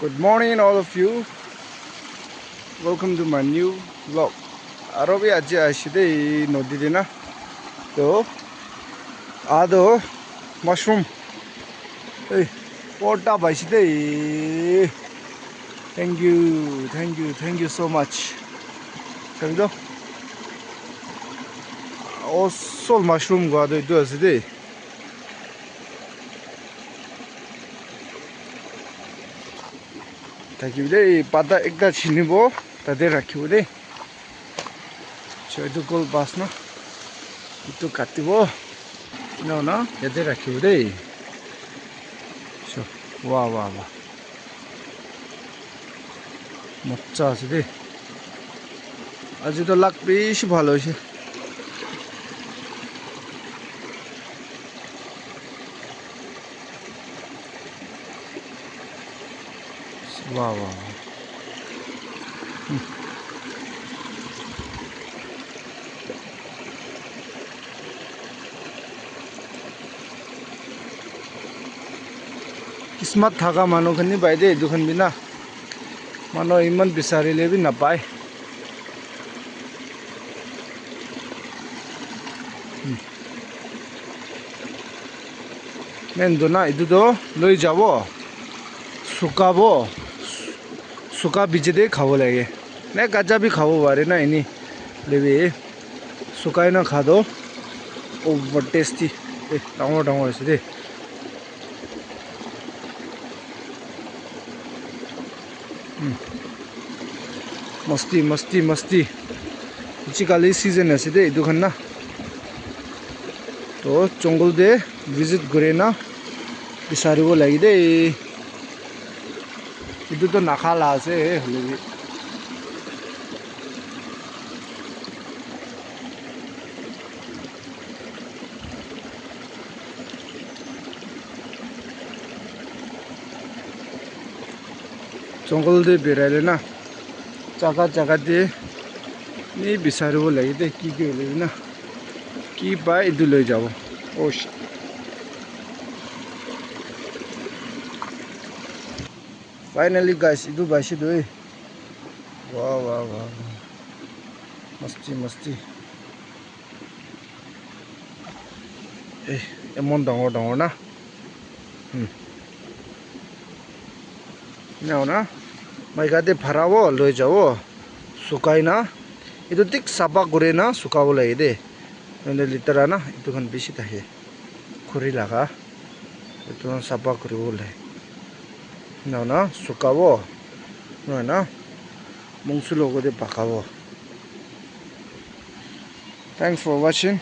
Good morning, all of you. Welcome to my new vlog. Arobi aji ashide nodi na. So, ado mushroom. Hey, pota baishide. Thank you so much. Samido. Also mushroom go ado itu aside. Thank you. Pada ekta chinibo. Tade rakhibo de. So itu gold bass na. Itu katibo. No na. Tade rakhibo de. So wow. মজা আছে দে আজি তো লাগ বেশি ভালো হইছে বাহ কিসমত থাকা মানুহখিনি বাইদে দুখন বিনা মানুহ ইমান বিচাৰিলে বি নাপায় মেনটো না এইটোতো লৈ যাব শুকাব শুকা বিজেতে খাব লাগে নে কাঁচা বি খাব পাৰে না এনে লেবি শুকাই না খাদো ওভাৰ টেষ্টি ডাঙৰ হৈছে দে मस्ती इचिकाली सीजन है दे दुखान ना तो जंगल दे विजिट करे ना बिसारिब लागि दे इदु तो नाखाला আছে হলেবি जंगल दे बेरायले ना জাগা দিয়ে নি বিচাৰিব লাগে দে কি হলে না কি পাই ইদু লৈ যাব ও ফাইনালি গাইস ইদু বাইছি দই वाह মস্তি এমন ডাঙৰ না নাও না মাইগাতে ভাৰাব লৈ যাব শুকাই না এটো ঠিক সাফা করে না শুকাব লাগে দে মানে লিটারা না এটোখান বেশি থাকে খৰি লাগা এটো সাফা কৰিব লাগে না শুকাব নহয় না মংসু লগতে পাকাব Thanks for watching.